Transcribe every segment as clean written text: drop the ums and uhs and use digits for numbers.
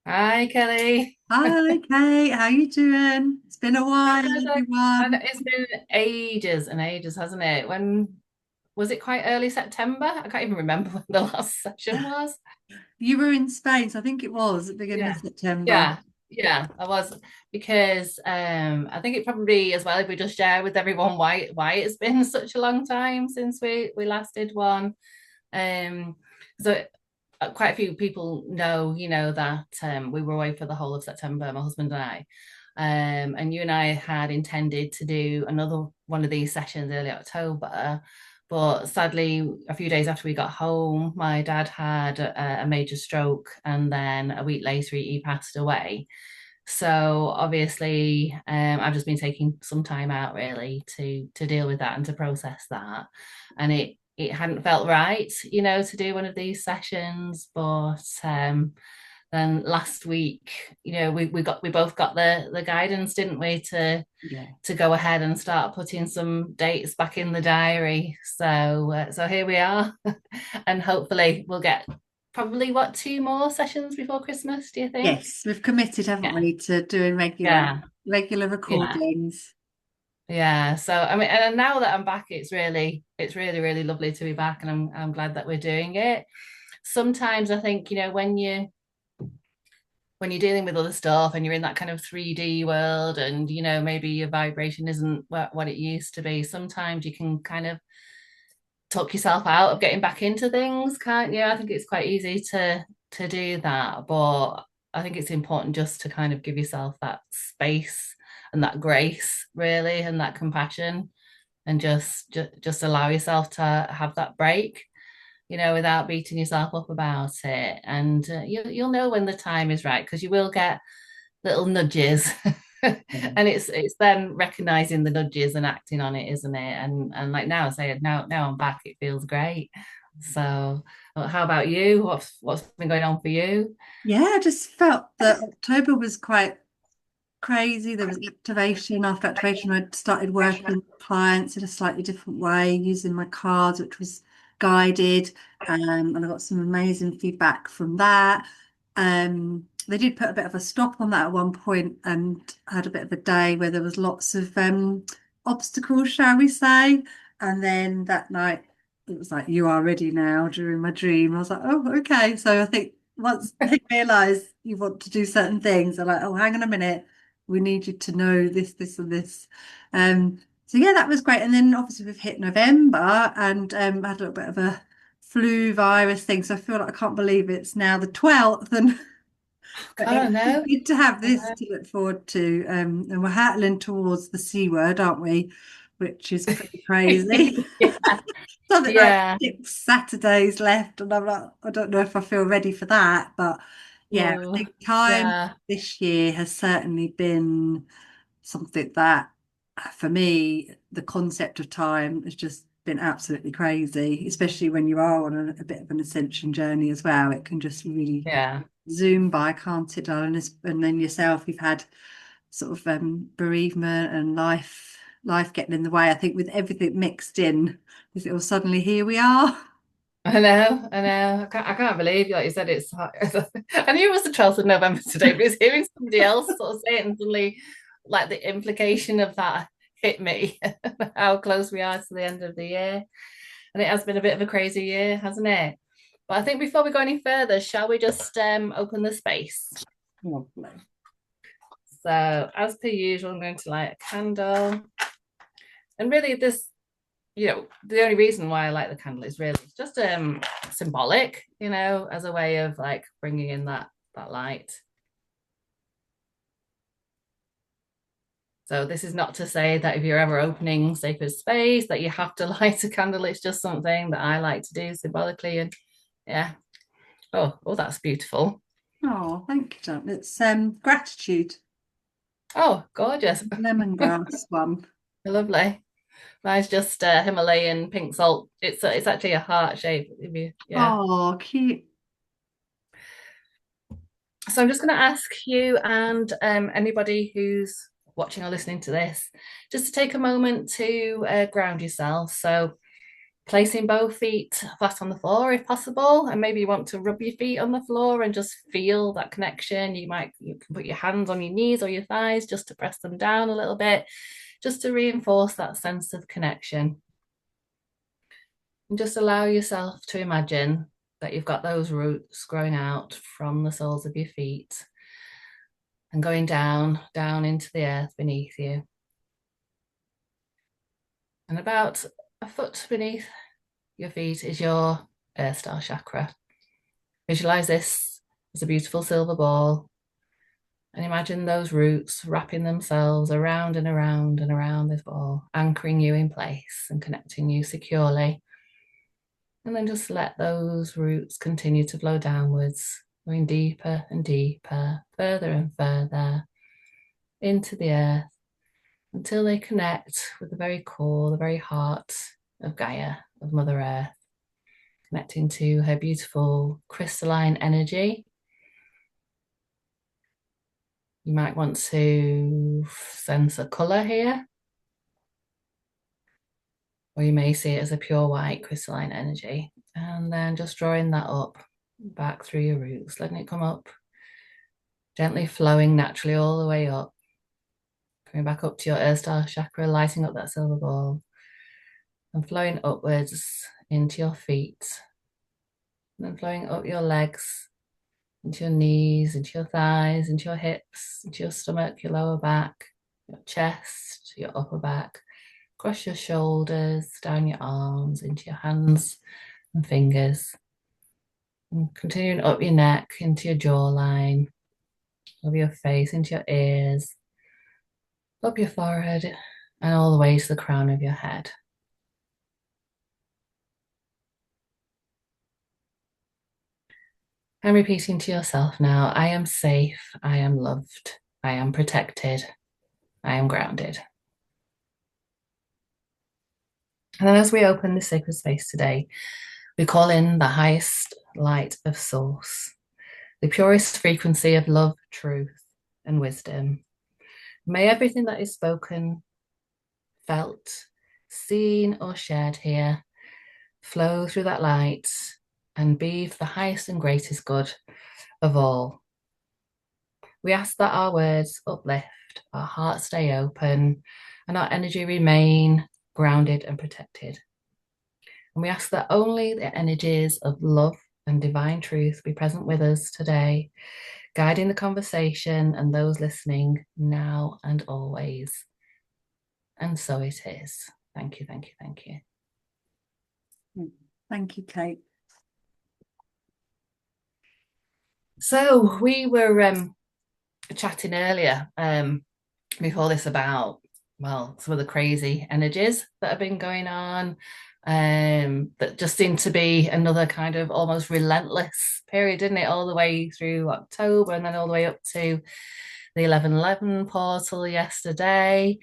Hi, Kelly. Hi, Kate. How you doing? It's been a while, Good. everyone. It's been ages and ages, hasn't it? When was it? Quite early September? I can't even remember when the last session was. You were in Spain, so I think it was at the beginning of Yeah. September. Yeah, yeah, I was because I think it probably as well if we just share with everyone why it's been such a long time since we last did one. Um, so quite a few people know, that we were away for the whole of September, my husband and I. And you and I had intended to do another one of these sessions early October, but sadly, a few days after we got home, my dad had a major stroke, and then a week later, he passed away. So obviously, I've just been taking some time out really to deal with that and to process that, and it hadn't felt right, to do one of these sessions, but then last week, we both got the guidance, didn't we, Yeah. to go ahead and start putting some dates back in the diary. So here we are, and hopefully we'll get probably what two more sessions before Christmas. Do you think? Yes, we've committed, haven't Yeah, we, to doing yeah, regular yeah, recordings. yeah. So I mean, and now that I'm back, it's really lovely to be back, and I'm glad that we're doing it. Sometimes I think when you're dealing with other stuff and you're in that kind of 3D world, and maybe your vibration isn't what it used to be, sometimes you can kind of talk yourself out of getting back into things, can't you? I think it's quite easy to do that, but I think it's important just to kind of give yourself that space and that grace, really, and that compassion, and just allow yourself to have that break, without beating yourself up about it. And you'll know when the time is right, because you will get little nudges. And it's then recognizing the nudges and acting on it, isn't it? And like now, I say now I'm back, it feels great. So how about you? What's been going on for you? Yeah, I just felt that October was quite crazy. There was activation after activation. I started working with clients in a slightly different way, using my cards, which was guided. And I got some amazing feedback from that. They did put a bit of a stop on that at one point, and I had a bit of a day where there was lots of obstacles, shall we say. And then that night, it was like, you are ready now during my dream. I was like, oh, okay. So I think once they realise you want to do certain things, they're like, oh, hang on a minute, we need you to know this, this, and this. So yeah, that was great. And then obviously we've hit November, and I had a little bit of a flu virus thing. So I feel like I can't believe it's now the 12th, and but I don't it's know. good to have I don't this know. to look forward to. And we're hurtling towards the C word, aren't we? Which is pretty crazy. Yeah, Something like yeah. 6 Saturdays left, and I'm like, I don't know if I feel ready for that. But yeah, I Oh, think time yeah. this year has certainly been something that, for me, the concept of time has just been absolutely crazy, especially when you are on a bit of an ascension journey as well. It can just really Yeah. zoom by, can't it, darling? And then yourself, you've had sort of bereavement and life getting in the way. I think with everything mixed in, it was suddenly here we are. I know, I know. I can't believe, like you said, it's hot. I knew it was the 12th of November today, but it's hearing somebody else sort of say it, and suddenly, like, the implication of that hit me, how close we are to the end of the year. And it has been a bit of a crazy year, hasn't it? But I think before we go any further, shall we just open the space? Lovely. So, as per usual, I'm going to light a candle. And really, the only reason why I like the candle is really it's just symbolic, as a way of like bringing in that light. So this is not to say that if you're ever opening sacred space that you have to light a candle. It's just something that I like to do symbolically. And yeah. Oh, that's beautiful. Oh, thank you, John. It's gratitude, Oh, gorgeous. lemongrass one. Lovely. Mine's just Himalayan pink salt. It's actually a heart shape. Yeah. Oh, cute. So I'm just going to ask you and anybody who's watching or listening to this just to take a moment to ground yourself. So Placing both feet flat on the floor if possible, and maybe you want to rub your feet on the floor and just feel that connection. You can put your hands on your knees or your thighs just to press them down a little bit, just to reinforce that sense of connection. And just allow yourself to imagine that you've got those roots growing out from the soles of your feet and going down into the earth beneath you. And about a foot beneath your feet is your earth star chakra. Visualize this as a beautiful silver ball and imagine those roots wrapping themselves around and around and around this ball, anchoring you in place and connecting you securely. And then just let those roots continue to flow downwards, going deeper and deeper, further and further into the earth until they connect with the very core, the very heart of Gaia, of Mother Earth, connecting to her beautiful crystalline energy. You might want to sense a colour here, or you may see it as a pure white crystalline energy. And then just drawing that up back through your roots, letting it come up, gently flowing naturally all the way up, coming back up to your earth star chakra, lighting up that silver ball, and flowing upwards into your feet, and then flowing up your legs, into your knees, into your thighs, into your hips, into your stomach, your lower back, your chest, your upper back, across your shoulders, down your arms, into your hands and fingers. And continuing up your neck, into your jawline, over your face, into your ears, up your forehead, and all the way to the crown of your head. And repeating to yourself now, I am safe, I am loved, I am protected, I am grounded. And then as we open this sacred space today, we call in the highest light of source, the purest frequency of love, truth, and wisdom. May everything that is spoken, felt, seen, or shared here flow through that light and be for the highest and greatest good of all. We ask that our words uplift, our hearts stay open, and our energy remain grounded and protected. And we ask that only the energies of love and divine truth be present with us today, guiding the conversation and those listening now and always. And so it is. Thank you, thank you, thank you. Thank you, Kate. So we were chatting earlier before this about, well, some of the crazy energies that have been going on, that just seemed to be another kind of almost relentless period, didn't it? All the way through October and then all the way up to the 11/11 portal yesterday.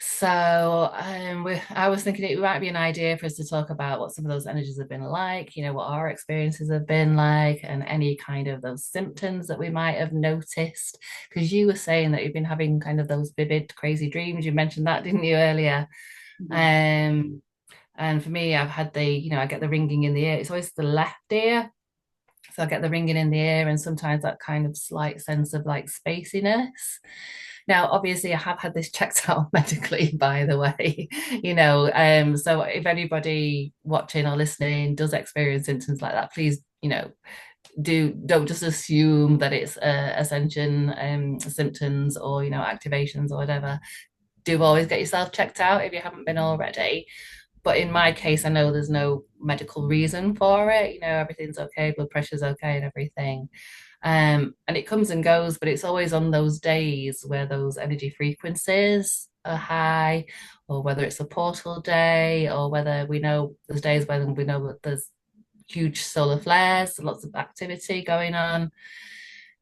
So I was thinking it might be an idea for us to talk about what some of those energies have been like, what our experiences have been like, and any kind of those symptoms that we might have noticed. Because you were saying that you've been having kind of those vivid, crazy dreams. You mentioned that, didn't you, earlier? Mm-hmm. And for me, I've had I get the ringing in the ear. It's always the left ear. So I get the ringing in the ear and sometimes that kind of slight sense of like spaciness. Now, obviously, I have had this checked out medically, by the way, so if anybody watching or listening does experience symptoms like that, please, don't just assume that it's Ascension symptoms or, activations or whatever. Do always get yourself checked out if you haven't been already. But in my case, I know there's no medical reason for it. Everything's okay, blood pressure's okay and everything. And it comes and goes, but it's always on those days where those energy frequencies are high, or whether it's a portal day, or whether we know there's days when we know that there's huge solar flares, lots of activity going on.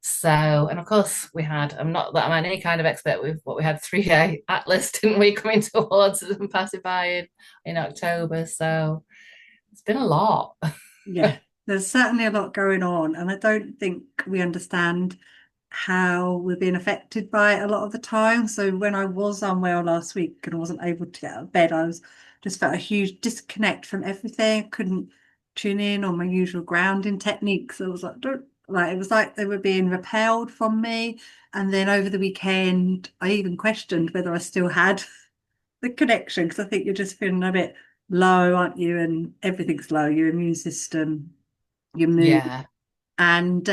So, and of course we had, I'm not that I'm any kind of expert with what we had 3A Atlas, didn't we, coming towards us and passing by in October. So it's been a lot. Yeah, there's certainly a lot going on, and I don't think we understand how we're being affected by it a lot of the time. So when I was unwell last week and I wasn't able to get out of bed, I was just felt a huge disconnect from everything. I couldn't tune in on my usual grounding techniques. I was like, don't like, it was like they were being repelled from me. And then over the weekend, I even questioned whether I still had the connection, because I think you're just feeling a bit low, aren't you? And everything's low, your immune system, your mood. Yeah. And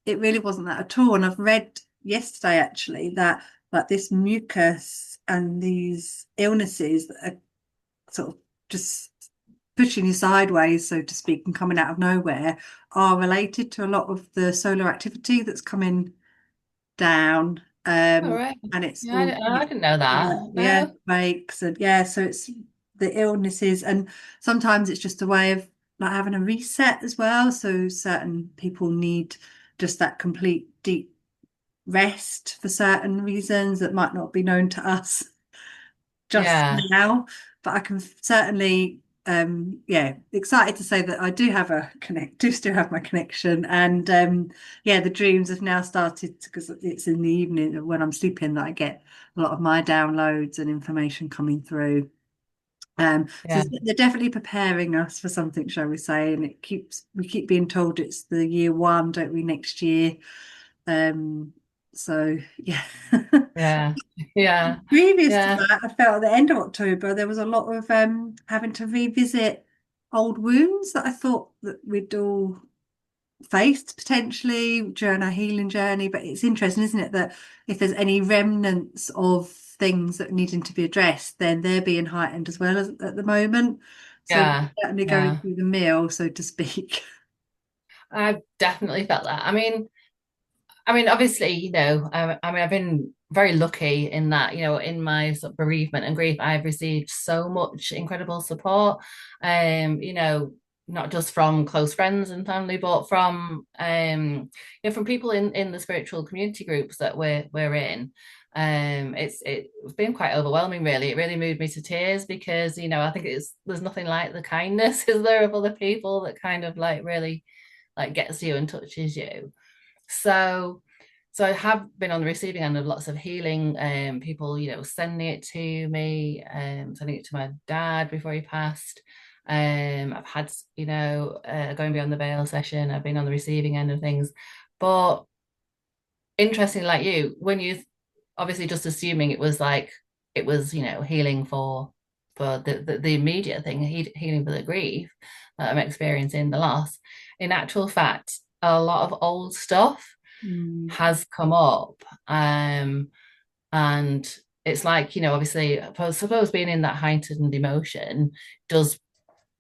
it really wasn't that at all. And I've read yesterday actually that like this mucus and these illnesses that are sort of just pushing you sideways, so to speak, and coming out of nowhere are related to a lot of the solar activity that's coming down. All right. And it's Yeah, all, I didn't know that. yeah, No. breaks, and yeah, so it's the illnesses, and sometimes it's just a way of like having a reset as well. So certain people need just that complete deep rest for certain reasons that might not be known to us just Yeah. now. But I can certainly, yeah, excited to say that I do have a connect, do still have my connection, and yeah, the dreams have now started because it's in the evening when I'm sleeping that I get a lot of my downloads and information coming through. So Yeah. they're definitely preparing us for something, shall we say, and we keep being told it's the year one, don't we, next year? Um, so yeah. Yeah. Yeah. Previous to Yeah. that, I felt at the end of October there was a lot of having to revisit old wounds that I thought that we'd all faced potentially during our healing journey. But it's interesting, isn't it, that if there's any remnants of things that needing to be addressed, then they're being heightened as well as at the moment. So we're Yeah. certainly going Yeah. through the mill, so to speak. I've definitely felt that. I mean, obviously, I've been very lucky in that, in my sort of bereavement and grief, I've received so much incredible support. Not just from close friends and family, but from from people in the spiritual community groups that we're in. It's been quite overwhelming, really. It really moved me to tears because, I think there's nothing like the kindness, is there, of other people that kind of like really like gets you and touches you. So, so I have been on the receiving end of lots of healing, people, sending it to me, sending it to my dad before he passed. I've had, going beyond the veil session, I've been on the receiving end of things. But interesting, like you, when you obviously just assuming it was like it was, healing for the immediate thing, healing for the grief that I'm experiencing, the loss. In actual fact, a lot of old stuff Mm, has come up. And it's like, obviously, I suppose being in that heightened emotion does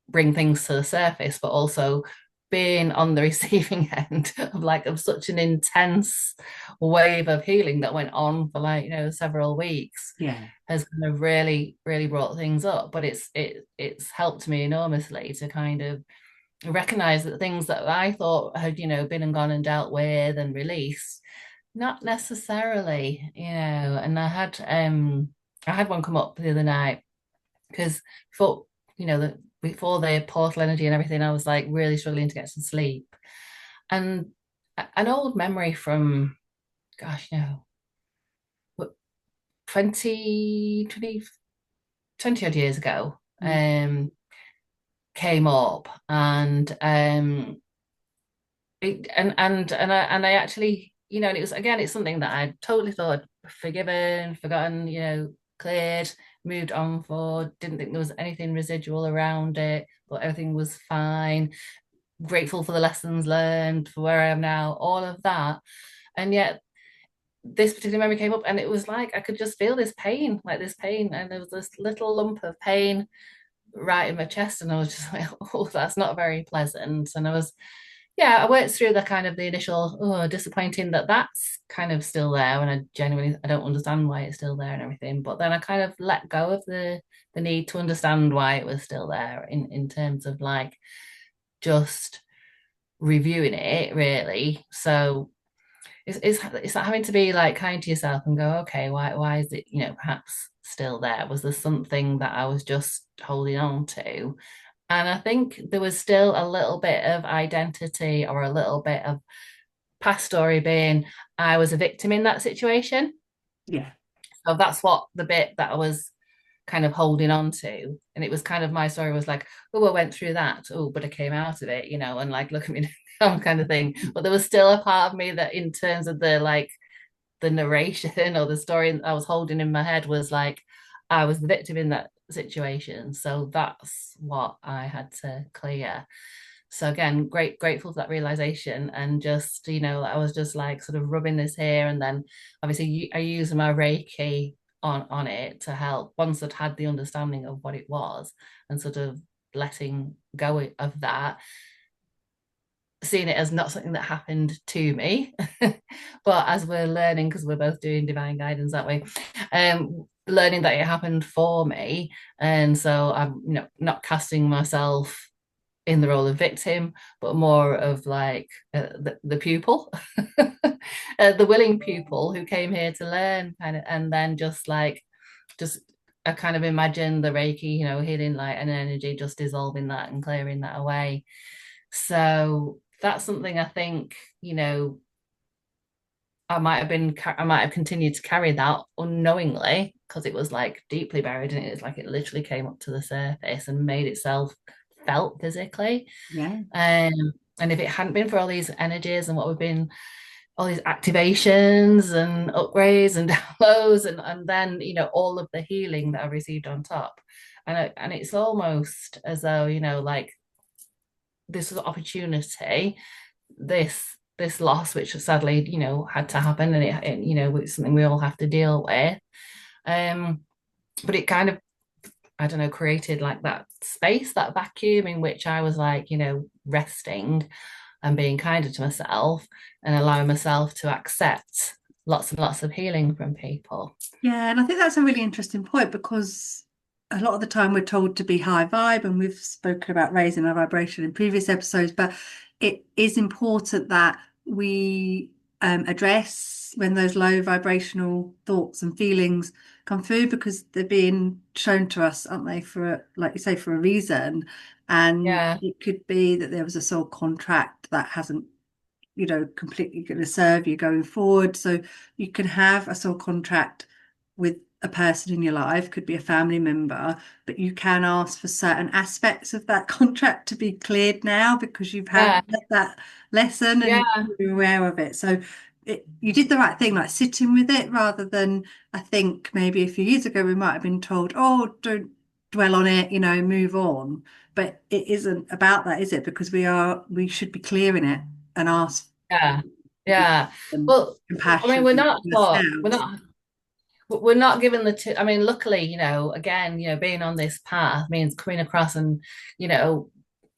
bring things to the surface, but also being on the receiving end of such an intense wave of healing that went on for like, several weeks yeah, has kind of really, really brought things up. But it's helped me enormously to kind of recognize that things that I thought had, been and gone and dealt with and released, not necessarily, and I had one come up the other night because before, before the portal energy and everything, I was like really struggling to get some sleep. And an old memory from, gosh, 20, 20, 20 odd years ago, mm, came up and I actually, and it was again, it's something that I totally thought forgiven, forgotten, cleared, moved on for, didn't think there was anything residual around it, thought everything was fine, grateful for the lessons learned, for where I am now, all of that. And yet this particular memory came up and it was like I could just feel this pain, and there was this little lump of pain right in my chest, and I was just like, oh, that's not very pleasant. And I worked through the kind of the initial disappointing that that's kind of still there, and I don't understand why it's still there and everything. But then I kind of let go of the need to understand why it was still there in terms of like just reviewing it really. So it's like having to be like kind to yourself and go, okay, why is it, perhaps still there? Was there something that I was just holding on to? And I think there was still a little bit of identity or a little bit of past story being I was a victim in that situation. yeah, So that's what the bit that I was kind of holding on to. And it was kind of, my story was like, oh, I went through that, oh, but I came out of it, you know, and like, look at me now, kind of thing. But there was still a part of me that, in terms of the like the narration or the story I was holding in my head, was like, I was the victim in that situation. So that's what I had to clear. So again, grateful for that realization. And just, you know, I was just like sort of rubbing this here, and then obviously I used my Reiki on it to help, once I'd had the understanding of what it was, and sort of letting go of that, seeing it as not something that happened to me, but as we're learning, because we're both doing divine guidance that way, learning that it happened for me. And so I'm, you know, not casting myself in the role of victim, but more of like the pupil, the willing pupil who came here to learn, kind of, and then just like, just I kind of imagine the Reiki, you know, healing light and energy, just dissolving that and clearing that away. So that's something I think, you know, I might have continued to carry that unknowingly, because it was like deeply buried, and it's like it literally came up to the surface and made itself felt physically. Yeah. Um, and if it hadn't been for all these energies and what we've been, all these activations and upgrades and downloads, and then, you know, all of the healing that I received on top. And it's almost as though, you know, like, this was opportunity, this loss, which sadly, you know, had to happen, and you know, it's something we all have to deal with. Um, but it kind of, I don't know, created like that space, that vacuum in which I was like, you know, resting and being kinder to myself, and allowing myself to accept lots and lots of healing from people. Yeah, and I think that's a really interesting point, because a lot of the time we're told to be high vibe, and we've spoken about raising our vibration in previous episodes, but it is important that we address when those low vibrational thoughts and feelings come through, because they're being shown to us, aren't they, for, like you say, for a reason. And Yeah, it could be that there was a soul contract that hasn't, you know, completely going to serve you going forward. So you can have a soul contract with a person in your life, could be a family member, but you can ask for certain aspects of that contract to be cleared now, because you've had yeah, that lesson and yeah, you're aware of it. So you did the right thing, like sitting with it, rather than, I think maybe a few years ago we might have been told, oh, don't dwell on it, you know, move on. But it isn't about that, is it? Because we should be clearing it and ask yeah, forgiveness yeah. and Well, I mean, compassion for ourselves. we're not given the two. I mean, luckily, you know, again, you know, being on this path means coming across and, you know,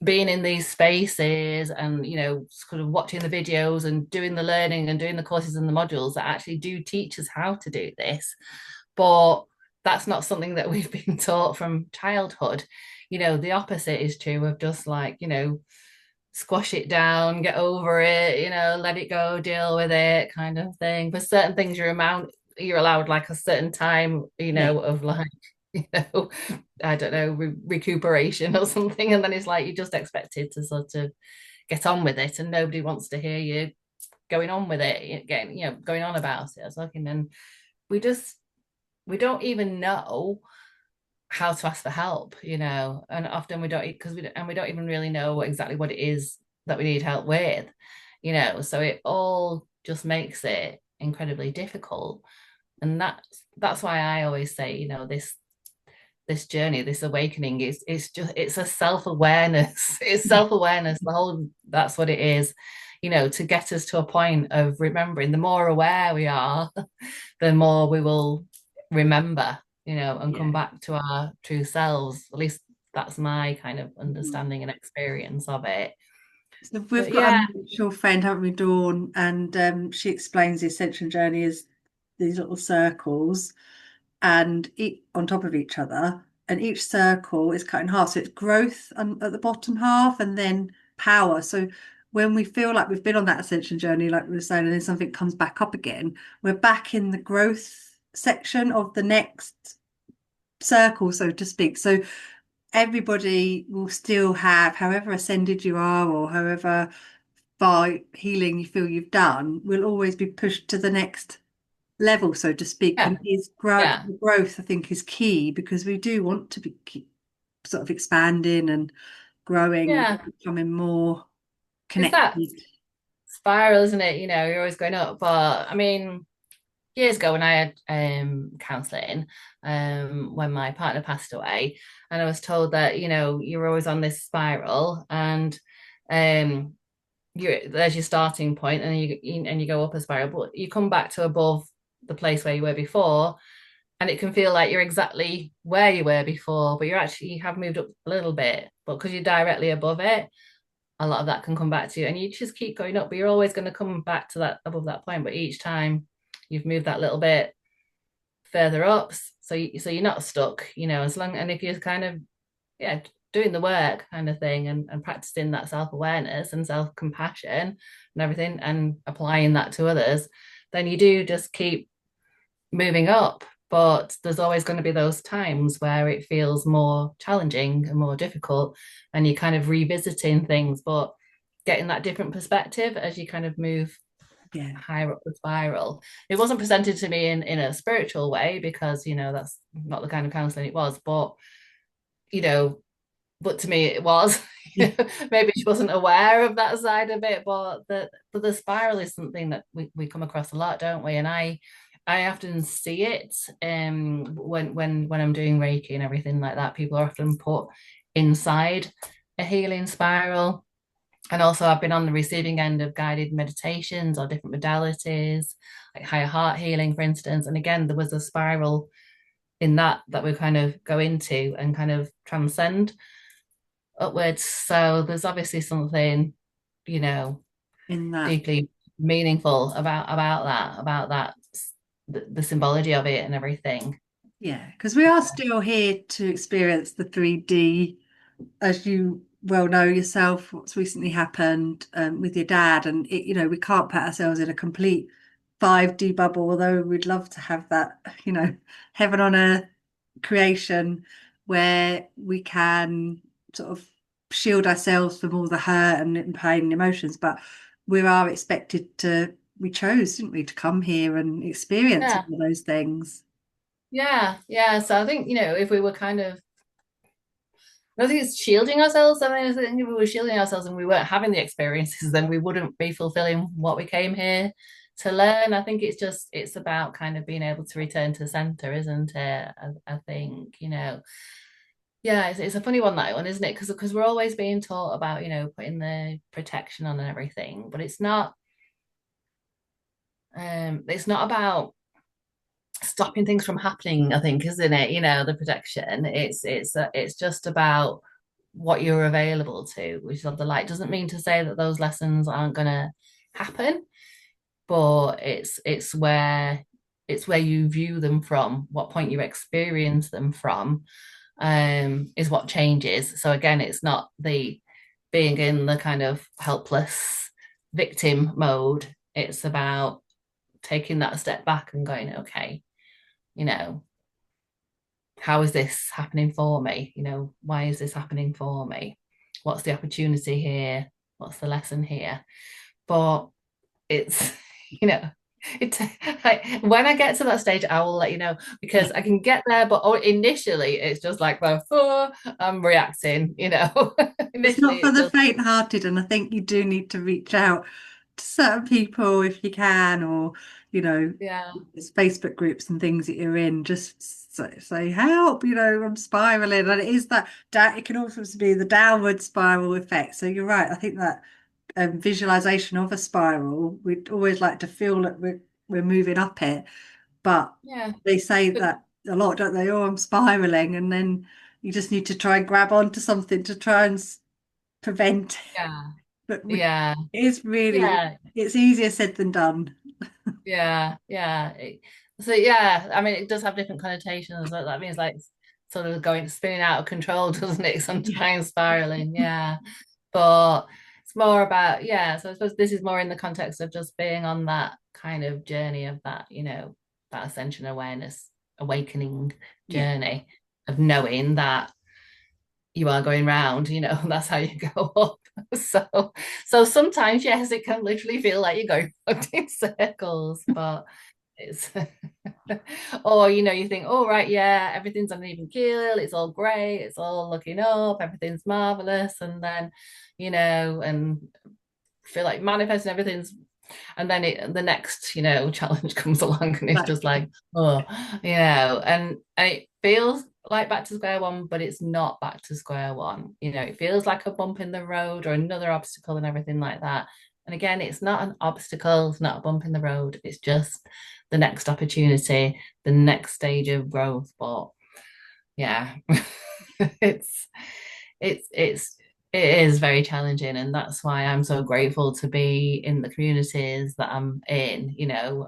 being in these spaces, and, you know, sort of watching the videos and doing the learning and doing the courses and the modules that actually do teach us how to do this. But that's not something that we've been taught from childhood. You know, the opposite is true of just like, you know, squash it down, get over it, you know, let it go, deal with it, kind of thing. For certain things, you're allowed like a certain time, you Yeah. know, of like, you know, I don't know, recuperation or something, and then it's like you're just expected to sort of get on with it, and nobody wants to hear you going on with it, again, you know, going on about it. I was looking, and we just we don't even know how to ask for help, you know, and often we don't, because we don't even really know exactly what it is that we need help with, you know, so it all just makes it incredibly difficult. And that's why I always say, you know, this journey, this awakening is, it's a self-awareness. It's self-awareness, the whole, that's what it is, you know, to get us to a point of remembering. The more aware we are, the more we will remember, you know, and come Yeah. back to our true selves. At least that's my kind of Mhm. understanding and experience of it. So we've But got a yeah, mutual friend, haven't we, Dawn? And she explains the Ascension journey as these little circles, and on top of each other, and each circle is cut in half. So it's growth at the bottom half, and then power. So when we feel like we've been on that ascension journey, like we were saying, and then something comes back up again, we're back in the growth section of the next circle, so to speak. So everybody will still have, however ascended you are, or however far healing you feel you've done, will always be pushed to the next level, so to speak, Yeah. and is Yeah. growth, I think, is key because we do want to be keep sort of expanding and growing, Yeah. becoming more It's that connected. spiral, isn't it? You're always going up. But I mean, years ago when I had counselling, when my partner passed away, and I was told that, you're always on this spiral, and um there's your starting point, and you go up a spiral, but you come back to above the place where you were before, and it can feel like you're exactly where you were before, but you have moved up a little bit, but because you're directly above it, a lot of that can come back to you, and you just keep going up, but you're always going to come back to that above that point, but each time you've moved that little bit further up, so you're not stuck, as long, and if you're kind of, yeah, doing the work kind of thing, and practicing that self-awareness and self-compassion and everything, and applying that to others, then you do just keep moving up. But there's always going to be those times where it feels more challenging and more difficult, and you're kind of revisiting things, but getting that different perspective as you kind of move Yeah, higher up the spiral. It wasn't presented to me in a spiritual way, because that's not the kind of counseling it was, you know but to me it was. yeah, Maybe she wasn't aware of that side of it, but the spiral is something that we come across a lot, don't we? And I often see it, when I'm doing Reiki and everything like that. People are often put inside a healing spiral. And also, I've been on the receiving end of guided meditations or different modalities, like higher heart healing, for instance. And again, there was a spiral in that we kind of go into and kind of transcend upwards. So there's obviously something, you know, in that. deeply meaningful about that, the symbology of it and everything. Yeah, because we are still here to experience the 3D, as you well know yourself, what's recently happened with your dad. And we can't put ourselves in a complete 5D bubble, although we'd love to have that, heaven on earth creation where we can sort of shield ourselves from all the hurt and pain and emotions. But we are expected to, we chose, didn't we, to come here and experience Yeah, all those things. yeah. So I think, if we were kind of, I don't think it's shielding ourselves. I think if we were shielding ourselves and we weren't having the experiences, then we wouldn't be fulfilling what we came here to learn. I think it's about kind of being able to return to center, isn't it? I think, yeah, it's a funny one, that one, isn't it? Because we're always being taught about, putting the protection on and everything, but it's not about stopping things from happening, I think, isn't it? The protection. It's just about what you're available to, which is of the light. Doesn't mean to say that those lessons aren't gonna happen, but it's where you view them from, what point you experience them from, is what changes. So again, it's not the being in the kind of helpless victim mode. It's about taking that step back and going, okay, you know, how is this happening for me? Why is this happening for me? What's the opportunity here? What's the lesson here? But it's, you know, it like when I get to that stage, I will let you know, because I can get there, but initially it's just like, well, I'm reacting. It's Initially not for it the just, faint-hearted, and I think you do need to reach out to certain people if you can, or you know, yeah, there's Facebook groups and things that you're in. Just say help. I'm spiraling, and it is that. It can also be the downward spiral effect. So you're right. I think that visualization of a spiral, we'd always like to feel that we're moving up it, but yeah, they say but that a lot, don't they? Oh, I'm spiraling, and then you just need to try and grab onto something to try and prevent. yeah, But yeah, it is really, yeah, it's easier said than done. yeah. So yeah, I mean, it does have different connotations. That means like sort of going spinning out of control, doesn't it? Yeah. Sometimes spiraling, yeah. But it's more about, yeah. So I suppose this is more in the context of just being on that kind of journey of that, that ascension awareness, awakening Yeah. journey of knowing that you are going round, that's how you go up. So sometimes, yes, it can literally feel like you're going in circles, but It's or you think, oh right, yeah, everything's on an even keel, it's all great, it's all looking up, everything's marvelous, and then and feel like manifesting everything's, and then the next challenge comes along and it's just Exactly. like, oh, and it feels like back to square one, but it's not back to square one. It feels like a bump in the road or another obstacle and everything like that. And again, it's not an obstacle, it's not a bump in the road, it's just the next opportunity, the next stage of growth. But yeah, it's it's it is very challenging, and that's why I'm so grateful to be in the communities that I'm in,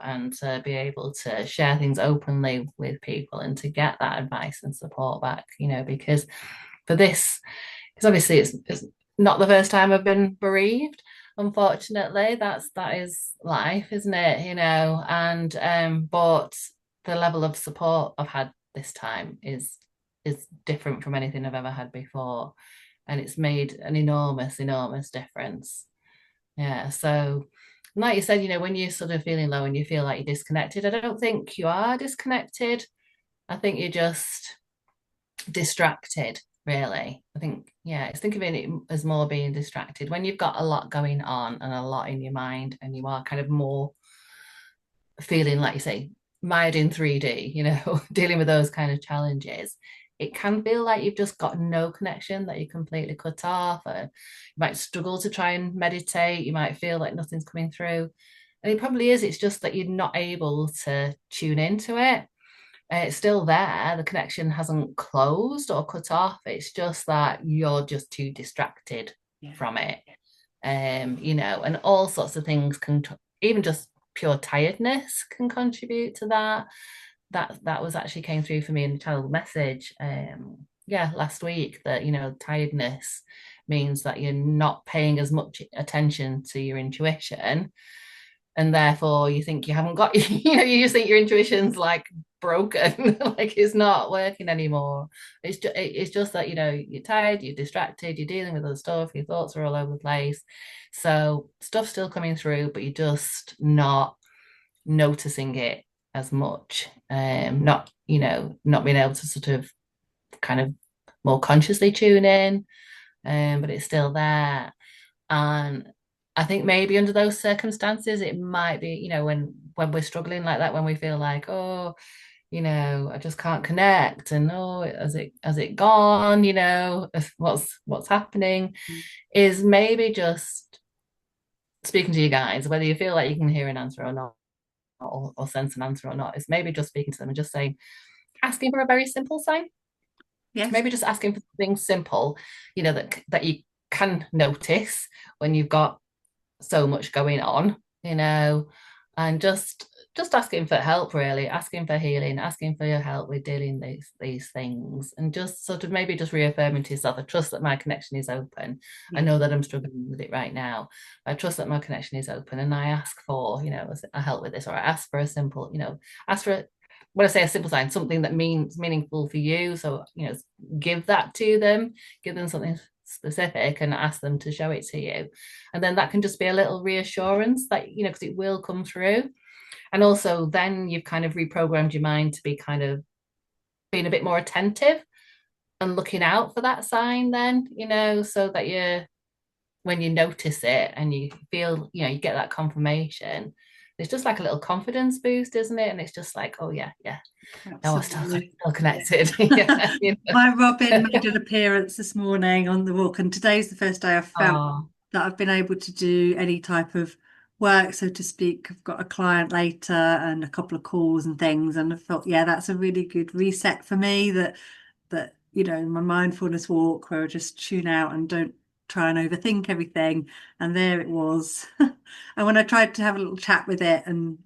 and to be able to share things openly with people and to get that advice and support back, because for this, because obviously it's not the first time I've been bereaved. Unfortunately, that is life, isn't it? And but the level of support I've had this time is different from anything I've ever had before, and it's made an enormous, enormous difference. Yeah. So, like you said, when you're sort of feeling low and you feel like you're disconnected, I don't think you are disconnected. I think you're just distracted, really. I think, yeah, it's think of it as more being distracted when you've got a lot going on and a lot in your mind, and you are kind of more feeling like you say mired in 3D, dealing with those kind of challenges. It can feel like you've just got no connection, that you're completely cut off, or you might struggle to try and meditate. You might feel like nothing's coming through. And it probably is. It's just that you're not able to tune into it. It's still there. The connection hasn't closed or cut off. It's just that you're just too distracted Yeah. from it. And all sorts of things even just pure tiredness can contribute to that. That was actually came through for me in the channel message. Yeah, last week, that tiredness means that you're not paying as much attention to your intuition, and therefore you think you haven't got you just think your intuition's like broken, like it's not working anymore. It's just that you're tired, you're distracted, you're dealing with other stuff, your thoughts are all over the place, so stuff's still coming through, but you're just not noticing it as much. Not being able to sort of kind of more consciously tune in, but it's still there. And I think maybe under those circumstances, it might be, when we're struggling like that, when we feel like, oh, I just can't connect, and oh, has it gone? What's happening? Is maybe just speaking to you guys, whether you feel like you can hear an answer or not, or sense an answer or not, is maybe just speaking to them and just saying, asking for a very simple sign. Yes. Maybe just asking for something simple, that you can notice when you've got so much going on, and just asking for help, really, asking for healing, asking for your help with dealing these things, and just sort of maybe just reaffirming to yourself, I trust that my connection is open. I Yeah. know that I'm struggling with it right now. I trust that my connection is open, and I ask for, a help with this, or I ask for a simple, ask for when I say a simple sign, something that means meaningful for you. So, give that to them, give them something specific and ask them to show it to you. And then that can just be a little reassurance that, because it will come through. And also then you've kind of reprogrammed your mind to be kind of being a bit more attentive and looking out for that sign then, so that when you notice it and you feel, you get that confirmation, it's just like a little confidence boost, isn't it? And it's just like, oh yeah, yeah, no, I'm Absolutely. still connected. Yeah. Yeah, My Robin made an appearance this morning on the walk, and today's the first day I've felt Oh, that I've been able to do any type of work, so to speak. I've got a client later and a couple of calls and things, and I thought, yeah, that's a really good reset for me. That my mindfulness walk where I just tune out and don't try and overthink everything. And there it was. And when I tried to have a little chat with it, and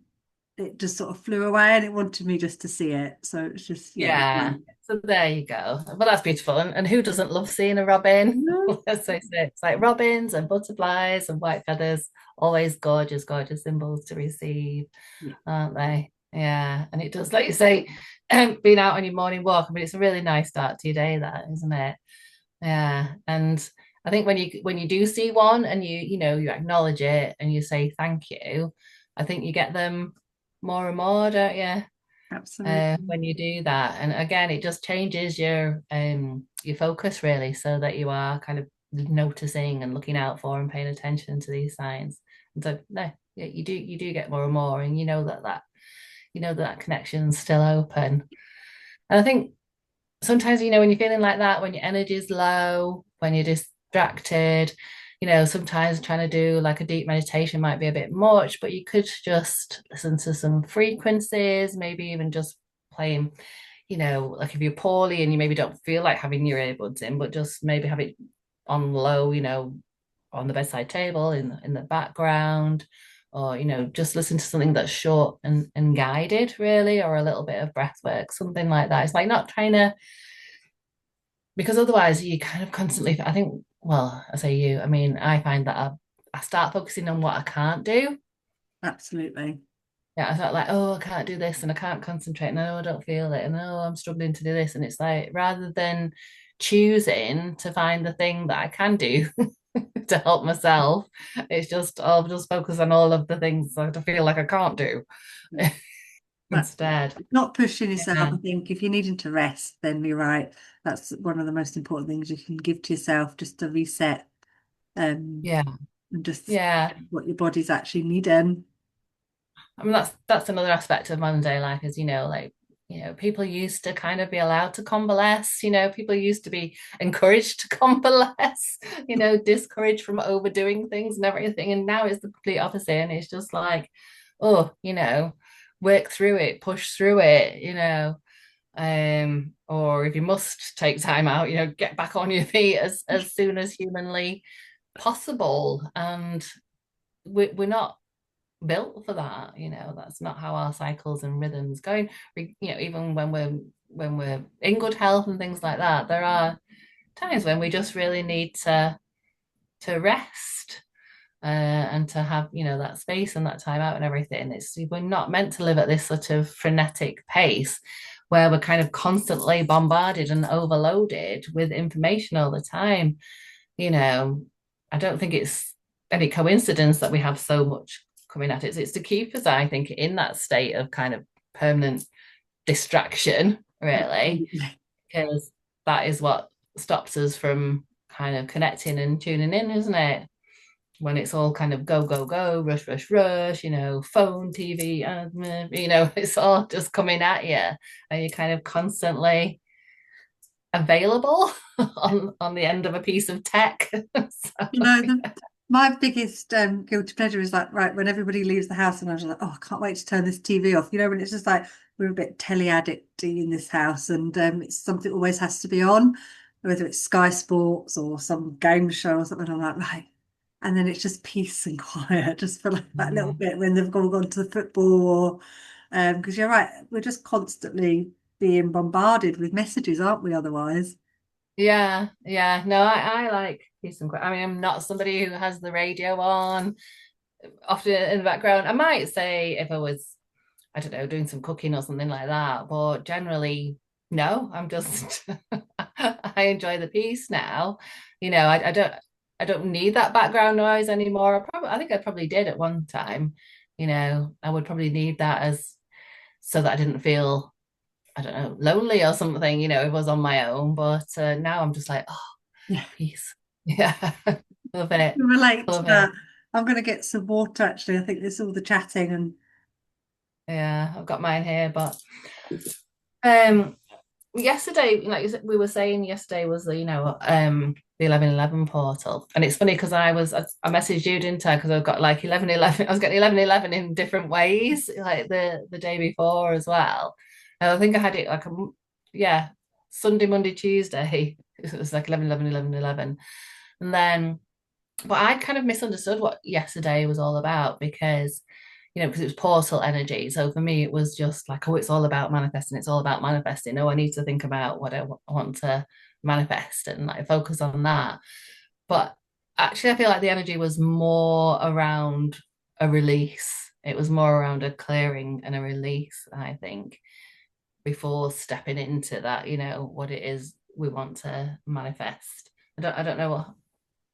it just sort of flew away, and it wanted me just to see it. So it's just, yeah. yeah. So there you go. Well, that's beautiful. And who doesn't love seeing a robin? No. So it's like robins and butterflies and white feathers, always gorgeous, gorgeous symbols to receive, Yeah. aren't they? Yeah. And it does, like you say, being out on your morning walk. I mean, it's a really nice start to your day, that, isn't it? Yeah. And I think when you do see one and you acknowledge it and you say thank you, I think you get them. more and more, don't you? Absolutely. When you do that. And again, it just changes your focus really, so that you are kind of noticing and looking out for and paying attention to these signs. And so no, yeah, you do get more and more, and you know that connection's still open. And I think sometimes, when you're feeling like that, when your energy's low, when you're distracted, sometimes trying to do like a deep meditation might be a bit much, but you could just listen to some frequencies, maybe even just playing, like if you're poorly and you maybe don't feel like having your earbuds in, but just maybe have it on low, on the bedside table in the background, or just listen to something that's short and guided really, or a little bit of breath work, something like that. It's like not trying to, because otherwise you kind of constantly, I think, well, I say you, I mean, I find that I start focusing on what I can't do. Absolutely. Yeah, I felt like, oh, I can't do this and I can't concentrate. No, I don't feel it. And oh, I'm struggling to do this. And it's like, rather than choosing to find the thing that I can do to help myself, it's just, I'll just focus on all of the things that I feel like I can't do Yeah. That's it. instead. Not pushing yourself. Yeah. I think if you're needing to rest, then you're right. That's one of the most important things you can give to yourself, just to reset, um, Yeah. and just Yeah. what your body's actually needing. I mean, that's another aspect of modern day life is, like, people used to kind of be allowed to convalesce, people used to be encouraged to convalesce, discouraged from overdoing things and everything. And now it's the complete opposite. And it's just like, oh, work through it, push through it, or if you must take time out, get back on your feet as soon as humanly possible. And we're not built for that. That's not how our cycles and rhythms go. Even when we're in good health and things like that, there are times when we just really need to rest, and to have that space and that time out and everything. We're not meant to live at this sort of frenetic pace where we're kind of constantly bombarded and overloaded with information all the time. you know, I don't think it's any coincidence that we have so much coming at it. It's to keep us, I think, in that state of kind of permanent distraction, really, Absolutely. because that is what stops us from kind of connecting and tuning in, isn't it? When it's all kind of go, go, go, rush, rush, rush, phone, TV, it's all just coming at you, and you're kind of constantly available on the end of a piece of tech. So, You know, my biggest guilty pleasure is like, right, when everybody leaves the house and I'm just like, oh, I can't wait to turn this TV off. You know, when it's just like we're a bit telly addicty in this house and it's something always has to be on, whether it's Sky Sports or some game show or something. I'm like, right. And then it's just peace and quiet, just for like that little yeah. bit when they've all gone to the football or because you're right, we're just constantly being bombarded with messages, aren't we, otherwise? Yeah, yeah. No, I like peace and quiet. I mean, I'm not somebody who has the radio on often in the background. I might say if I was, I don't know, doing some cooking or something like that, but generally, no, I'm just I enjoy the peace now. I don't need that background noise anymore. I think I probably did at one time. I would probably need that as so that I didn't feel, I don't know, lonely or something, if I was on my own. But now I'm just like, oh, Yeah. peace. Yeah. Love it. Relate to Love it. that. I'm going to get some water actually. I think there's all the chatting and Yeah, I've got mine here. But um yesterday, like we were saying yesterday was the 11:11 portal. And it's funny because I messaged you, didn't I? Because I've got like 11:11. I was getting 11:11 in different ways, like the day before as well. And I think I had it like yeah, Sunday, Monday, Tuesday. It was like 11:11:11:11. And then, but I kind of misunderstood what yesterday was all about because it was portal energy. So for me, it was just like, oh, it's all about manifesting. It's all about manifesting. Oh, I need to think about what I want to manifest and like focus on that. But actually, I feel like the energy was more around a release. It was more around a clearing and a release, I think, before stepping into that, what it is we want to manifest. I don't know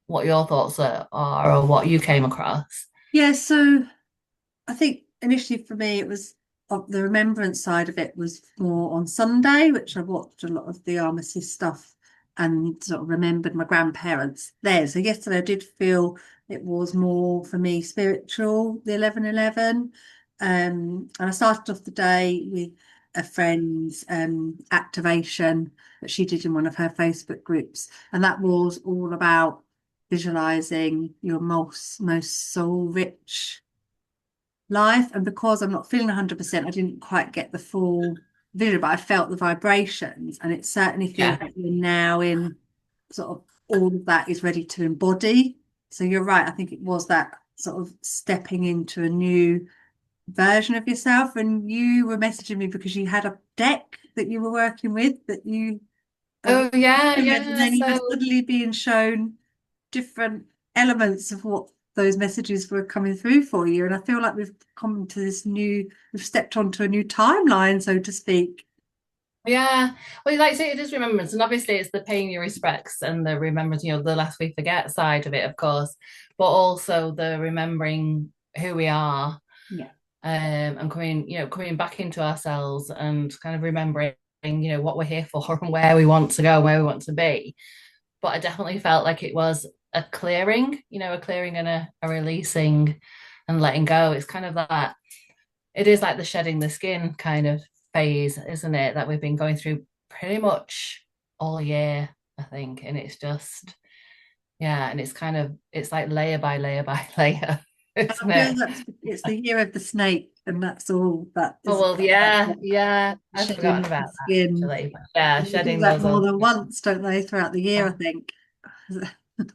what your thoughts are or what you came across. yeah, so I think initially for me, it was the remembrance side of it was more on Sunday, which I watched a lot of the Armistice stuff and sort of remembered my grandparents there. So yesterday I did feel it was more for me spiritual, the 11:11. And I started off the day with a friend's activation that she did in one of her Facebook groups, and that was all about visualizing your most soul rich life. And because I'm not feeling 100%, I didn't quite get the full vision, but I felt the vibrations, and it certainly feels Yeah. like you're now in sort of all of that is ready to embody. So you're right. I think it was that sort of stepping into a new version of yourself. And you were messaging me because you had a deck that you were working with that you Oh yeah, and yeah. then you were So suddenly being shown different elements of what those messages were coming through for you. And I feel like we've come to this new, we've stepped onto a new timeline, so to speak. yeah, well, like I say, it is remembrance, and obviously it's the pain you respects and the remembrance, the less we forget side of it, of course, but also the remembering who we are, Yeah. and coming back into ourselves and kind of remembering, what we're here for and where we want to go, where we want to be. But I definitely felt like it was a clearing and a releasing and letting go. It's kind of that, it is like the shedding the skin kind of phase, isn't it? That we've been going through pretty much all year, I think. And it's just, yeah, and it's like layer by layer by layer, I isn't feel it? that's it's the year of the snake, and that's all that Oh, is well, about, yeah, yeah. I'd shedding forgotten of the about that skin. actually. But yeah, They do shedding that those more old. than once, don't they, throughout the year, I think.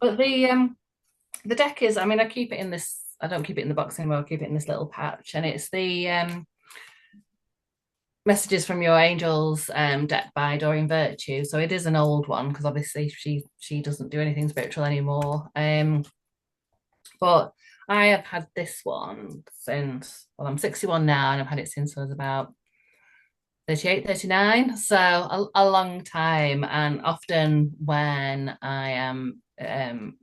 But the deck is, I mean, I keep it in this, I don't keep it in the box anymore, I keep it in this little patch. And it's the Messages from Your Angels deck by Doreen Virtue. So it is an old one because obviously she doesn't do anything spiritual anymore. But I have had this one since, well, I'm 61 now, and I've had it since I was about 38, 39. So a long time. And often when I am doing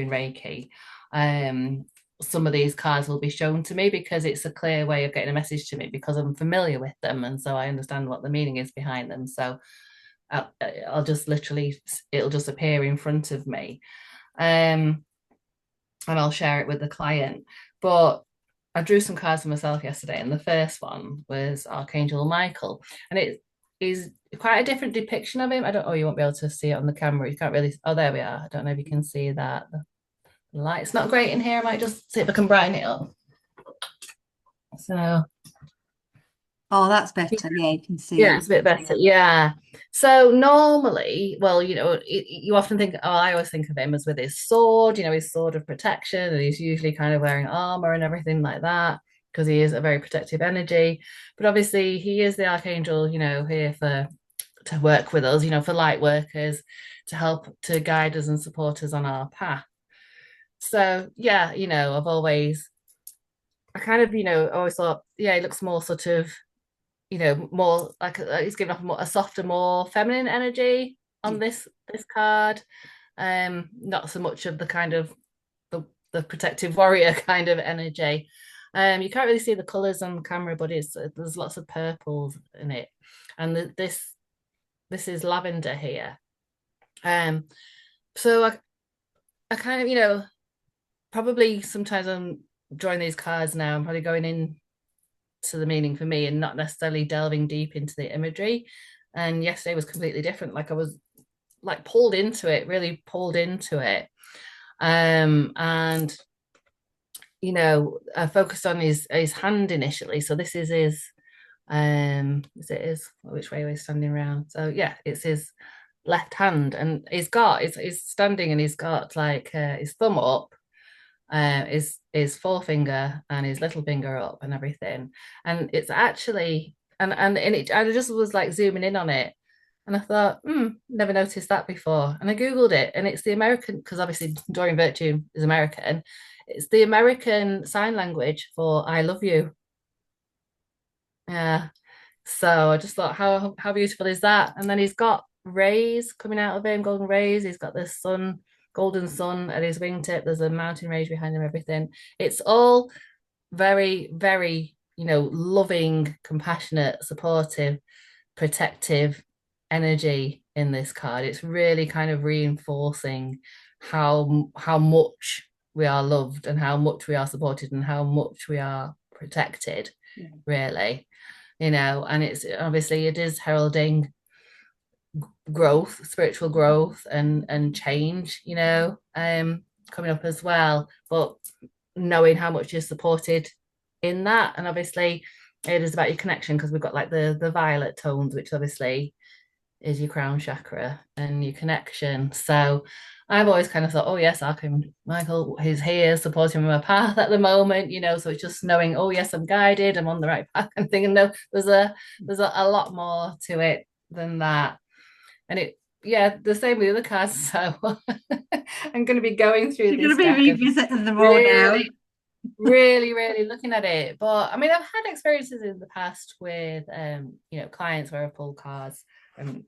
Reiki, um some of these cards will be shown to me because it's a clear way of getting a message to me because I'm familiar with them, and so I understand what the meaning is behind them. So I'll just literally, it'll just appear in front of me, um and I'll share it with the client. But I drew some cards for myself yesterday, and the first one was Archangel Michael, and it is quite a different depiction of him. I don't. Oh, you won't be able to see it on the camera. You can't really. Oh, there we are. I don't know if you can see that. The light's not great in here. I might just see if I can brighten it up. So Oh, that's better. Yeah, you can see yeah, it. it's a bit better. Yeah. So normally, well, you often think, oh, I always think of him as with his sword, his sword of protection, and he's usually kind of wearing armor and everything like that because he is a very protective energy. But obviously, he is the archangel, here to work with us, for light workers, to help to guide us and support us on our path. So yeah, I kind of, always thought, yeah, he looks more sort of more like he's giving off a softer, more feminine energy on Yeah. this card. Not so much of the kind of the protective warrior kind of energy. You can't really see the colours on camera, but there's lots of purples in it, and this is lavender here. So I kind of probably sometimes I'm drawing these cards now. I'm probably going in to the meaning for me and not necessarily delving deep into the imagery. And yesterday was completely different. Like I was like pulled into it, really pulled into it. And I focused on his hand initially. So this is his which way he's standing around. So yeah, it's his left hand, and he's standing and he's got like his thumb up, his forefinger and his little finger up and everything. And it's actually I just was like zooming in on it. And I thought, never noticed that before. And I Googled it, and it's the American, because obviously Doreen Virtue is American. It's the American sign language for I love you. Yeah. So I just thought, how beautiful is that? And then he's got rays coming out of him, golden rays. He's got this golden sun at his wingtip. There's a mountain range behind him, everything. It's all very, very, loving, compassionate, supportive, protective energy in this card. It's really kind of reinforcing how much we are loved and how much we are supported and how much we are protected, Yeah. really. And it's obviously it is heralding growth, spiritual growth and change, coming up as well. But knowing how much you're supported in that. And obviously it is about your connection because we've got like the violet tones, which obviously is your crown chakra and your connection. So I've always kind of thought, oh yes, Michael is here supporting my path at the moment, so it's just knowing, oh yes, I'm guided, I'm on the right path and thinking, no, there's a lot more to it than that. And yeah, the same with the other cards. So I'm going to be going through You're going to this be deck and revisiting them all now. really, really, really looking at it. But I mean, I've had experiences in the past with, clients where I pull cards, and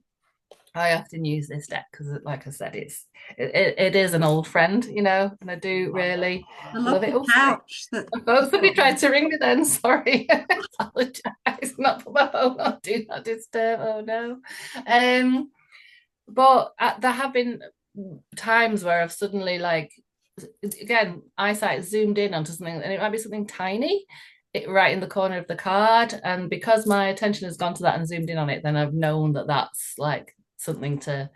I often use this deck because, like I said, it is an old friend, and I do really I love love it. the Oh, sorry. pouch that Oh, you've somebody got. tried to ring me then. Sorry. I apologize. Not put my phone on. Do not disturb. Oh no. Um, but there have been times where I've suddenly, like, again, eyesight zoomed in onto something, and it might be something tiny, right in the corner of the card. And because my attention has gone to that and zoomed in on it, then I've known that that's like something to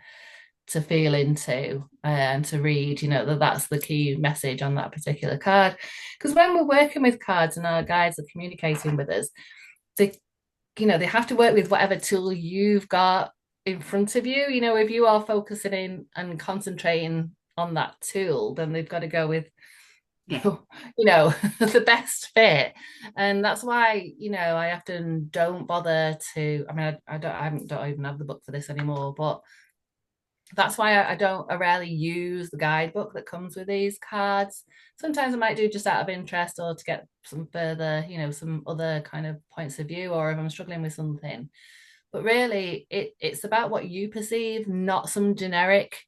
feel into and to read, that's the key message on that particular card. Because when we're working with cards and our guides are communicating with us, they they have to work with whatever tool you've got in front of you. If you are focusing in and concentrating on that tool, then they've got to go with Yeah. the best fit. And that's why I often don't bother to, I mean, I don't even have the book for this anymore, but that's why I rarely use the guidebook that comes with these cards. Sometimes I might do just out of interest or to get some further, some other kind of points of view, or if I'm struggling with something. But really, it's about what you perceive, not some generic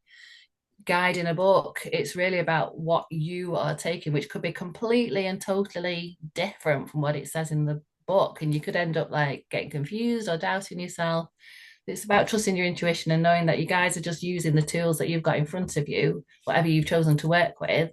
guide in a book. It's really about what you are taking, which could be completely and totally different from what it says in the book. And you could end up like getting confused or doubting yourself. It's about trusting your intuition and knowing that you guys are just using the tools that you've got in front of you, whatever you've chosen to work with,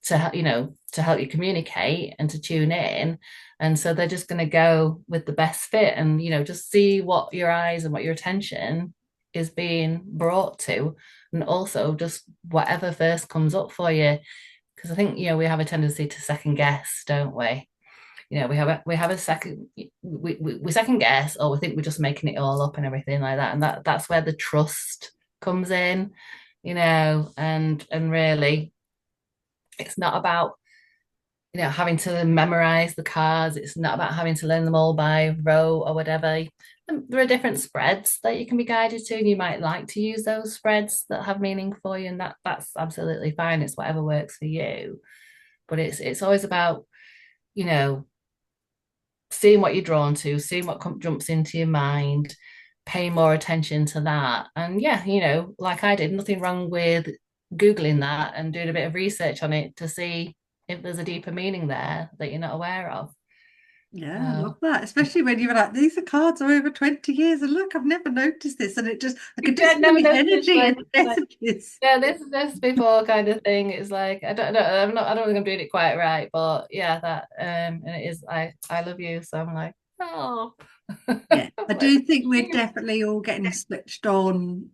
to help you communicate and to tune in. And so they're just going to go with the best fit, and just see what your eyes and what your attention is being brought to, and also just whatever first comes up for you. Because I think we have a tendency to second guess, don't we? We have a second, we second guess, or we think we're just making it all up and everything like that, and that's where the trust comes in. And really, it's not about having to memorize the cards. It's not about having to learn them all by rote or whatever. There are different spreads that you can be guided to, and you might like to use those spreads that have meaning for you, and that's absolutely fine. It's whatever works for you. But it's always about, you know, seeing what you're drawn to, seeing what jumps into your mind, paying more attention to that. And yeah, like I did, nothing wrong with Googling that and doing a bit of research on it to see if there's a deeper meaning there that you're not aware of. Yeah, I love So, that. Especially when you were like, these are cards are over 20 years. And look, I've never noticed this. And I could just I'd feel never the noticed, energy like, and the messages. yeah, this before kind of thing. It's like I don't know. I don't think I'm doing it quite right, but yeah, that and it is. I love you, so I'm like, oh, Yeah, I'm I like, do think we're definitely all getting switched on,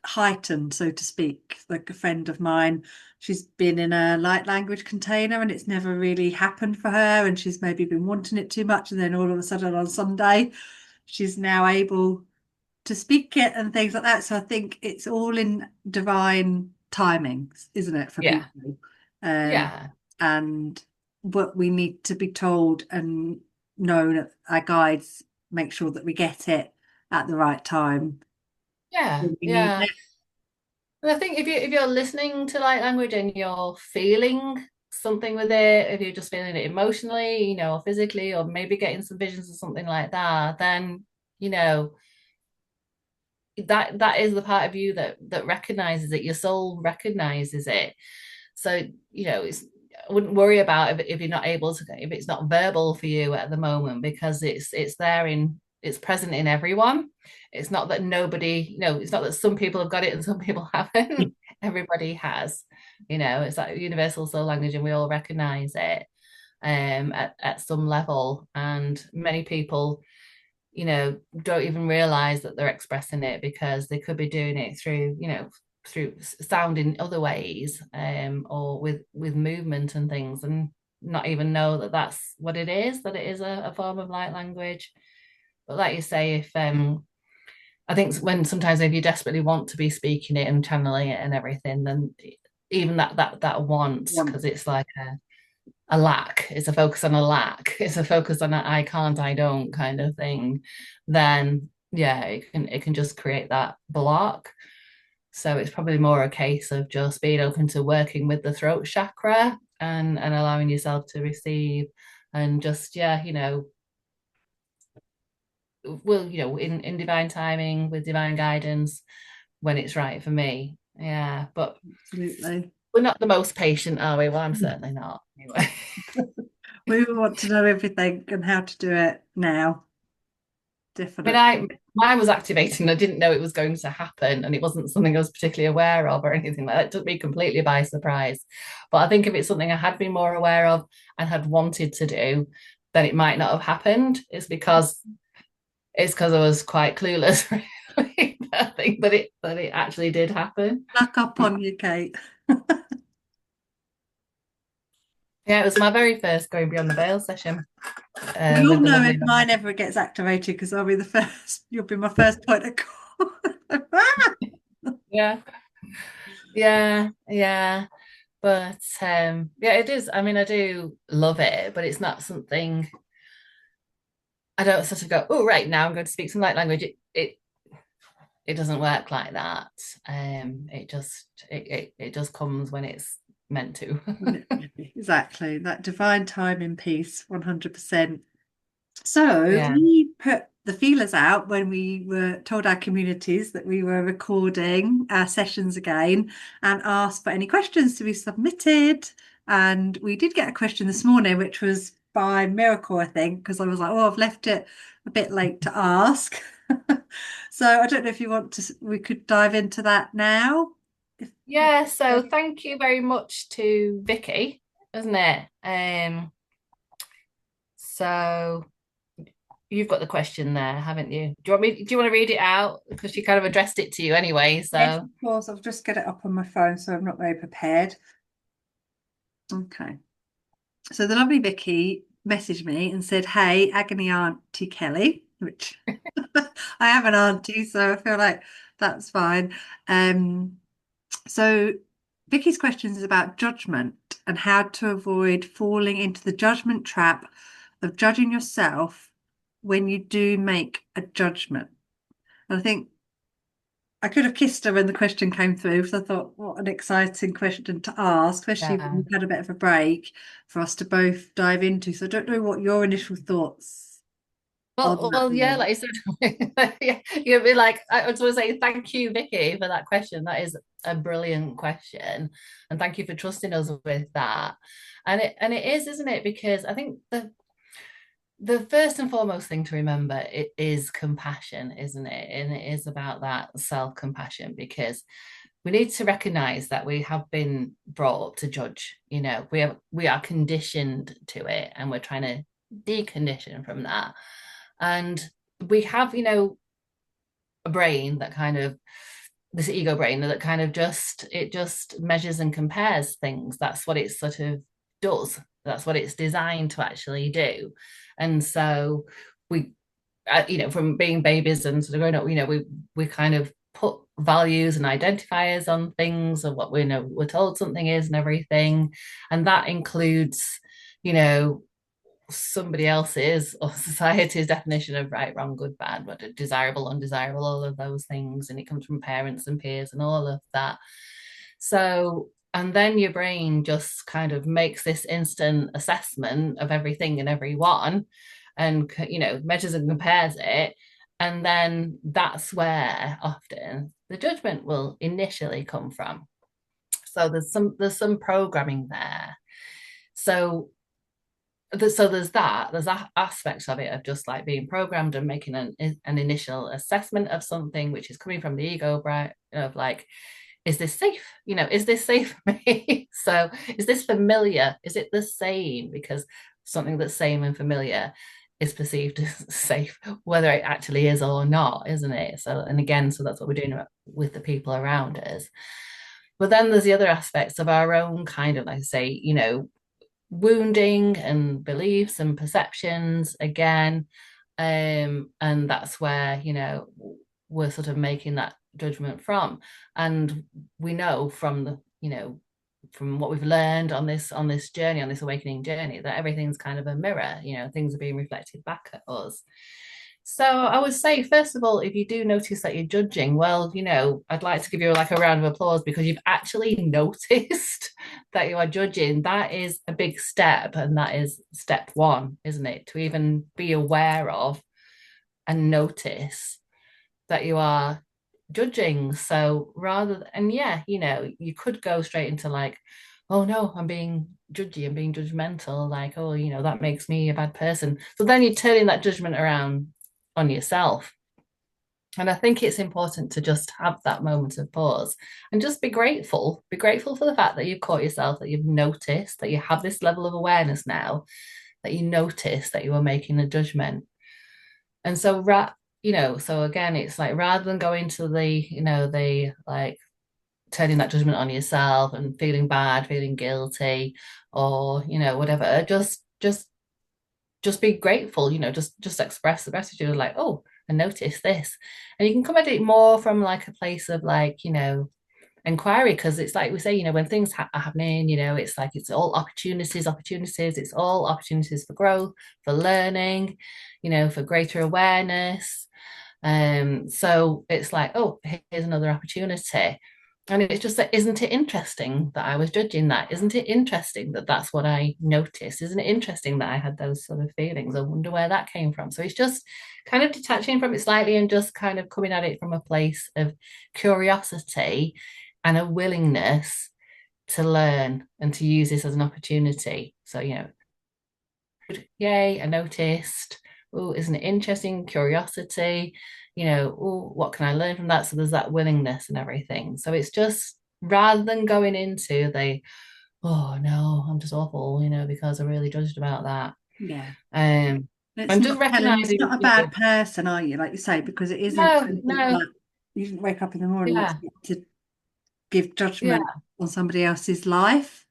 heightened, so to speak. Like a friend of mine, she's been in a light language container and it's never really happened for her, and she's maybe been wanting it too much. And then all of a sudden on Sunday, she's now able to speak it and things like that. So I think it's all in divine timings, isn't it, for yeah, people? Um, yeah, and what we need to be told and know that our guides make sure that we get it at the right time yeah, when we need yeah. it. And I think if you're listening to light language and you're feeling something with it, if you're just feeling it emotionally, or physically, or maybe getting some visions or something like that, then you know that is the part of you that recognizes it. Your soul recognizes it. So it's wouldn't worry about if you're not able to, if it's not verbal for you at the moment, because it's there in, it's present in everyone. It's not that nobody, it's not that some people have got it and some people haven't. Everybody has, it's that universal soul language, and we all recognize it at some level. And many people, don't even realize that they're expressing it, because they could be doing it through, through sound in other ways, or with movement and things, and not even know that that's what it is, that it is a form of light language. But like you say, if I think when sometimes if you desperately want to be speaking it and channeling it and everything, then even that wants, because it's like a lack, it's a focus on a lack, it's a focus on a I can't, I don't kind of thing, then yeah, it can just create that block. So it's probably more a case of just being open to working with the throat chakra, and allowing yourself to receive, and just, yeah, in divine timing, with divine guidance, when it's right for me. Yeah, but Absolutely. we're not the most patient, are we? Well, I'm certainly not. Anyway. We want to know everything and how to do it now. I mean, Definitely. mine was activating. I didn't know it was going to happen, and it wasn't something I was particularly aware of or anything like that. It took me completely by surprise. But I think if it's something I had been more aware of and had wanted to do, then it might not have happened. It's because I was quite clueless, really. I think that it actually did happen. Luck up on you, Kate. Yeah, it was my very first going beyond the veil session, We'll with the know lovely. if mine ever gets activated because I'll be the first. You'll be my first point of call. Yeah, yeah, yeah. But yeah, it is. I mean, I do love it, but it's not something I don't sort of go, oh, right, now I'm going to speak some light language. It doesn't work like that. It just comes when it's meant to. Exactly. That divine time in peace, 100%. So Yeah. we put the feelers out when we were told our communities that we were recording our sessions again, and asked for any questions to be submitted. And we did get a question this morning, which was by miracle, I think, because I was like, oh, I've left it a bit late to ask. So I don't know if you want to, we could dive into that now. If- Yeah, so thank you very much to Vicky, isn't it? So you've got the question there, haven't you? Do you want to read it out? Because she kind of addressed it to you anyway, Yes, so of course. I'll just get it up on my phone, so I'm not very prepared. Okay. So the lovely Vicky messaged me and said, "Hey, agony auntie Kelly," which I have an auntie, so I feel like that's fine. Um, so Vicky's questions is about judgment and how to avoid falling into the judgment trap of judging yourself when you do make a judgment. And I think I could have kissed her when the question came through because I thought, what an exciting question to ask, especially when yeah. we've had a bit of a break for us to both dive into. So I don't know what your initial thoughts on that Well, yeah, were. like you said, yeah, you'd be like, I just want to say thank you, Vicky, for that question. That is a brilliant question, and thank you for trusting us with that. And it is, isn't it? Because I think the first and foremost thing to remember, it is compassion, isn't it? And it is about that self-compassion, because we need to recognize that we have been brought up to judge. We are conditioned to it, and we're trying to decondition from that. And we have, a brain that kind of, this ego brain that kind of just measures and compares things. That's what it sort of does. That's what it's designed to actually do. And so we, from being babies and sort of growing up, we kind of put values and identifiers on things, and what we know we're told something is and everything. And that includes, you know somebody else's or society's definition of right, wrong, good, bad, what desirable, undesirable, all of those things. And it comes from parents and peers and all of that. So, and then your brain just kind of makes this instant assessment of everything and everyone, and, measures and compares it. And then that's where often the judgment will initially come from. So there's some programming there. So there's that aspect of it, of just like being programmed and making an initial assessment of something which is coming from the ego, right? Of like, is this safe? Is this safe for me? So is this familiar? Is it the same? Because something that's same and familiar is perceived as safe, whether it actually is or not, isn't it? So, and again, so that's what we're doing with the people around us. But then there's the other aspects of our own kind of, like I say, wounding and beliefs and perceptions again. And that's where, we're sort of making that judgment from. And we know from from what we've learned on this journey, on this awakening journey, that everything's kind of a mirror, things are being reflected back at us. So I would say, first of all, if you do notice that you're judging, well, I'd like to give you like a round of applause because you've actually noticed that you are judging. That is a big step, and that is step one, isn't it? To even be aware of and notice that you are judging. So and yeah, you could go straight into like, oh no, I'm being judgy, I'm being judgmental, like, oh, that makes me a bad person. So then you're turning that judgment around on yourself. And I think it's important to just have that moment of pause and just be grateful. Be grateful for the fact that you've caught yourself, that you've noticed, that you have this level of awareness now, that you notice that you are making a judgment. And so, so again, it's like rather than going to the like turning that judgment on yourself and feeling bad, feeling guilty, or whatever, just be grateful, just express the gratitude of like, oh, I noticed this. And you can come at it more from like a place of like, inquiry, because it's like we say, when things are happening, it's like it's all opportunities, it's all opportunities for growth, for learning, for greater awareness. So it's like, oh, here's another opportunity. And it's just that, isn't it interesting that I was judging that? Isn't it interesting that that's what I noticed? Isn't it interesting that I had those sort of feelings? I wonder where that came from. So it's just kind of detaching from it slightly and just kind of coming at it from a place of curiosity and a willingness to learn and to use this as an opportunity. So, yay, I noticed. Oh, isn't it interesting? Curiosity, oh, what can I learn from that? So there's that willingness and everything. So it's just rather than going into oh no, I'm just awful, because I really judged about that. Yeah. Um, It's and just not telling you it's recognizing, not a bad person, are you? Like you say, because it isn't no, something no, like you didn't wake up in the morning and yeah, expect to give yeah, judgment on somebody else's life.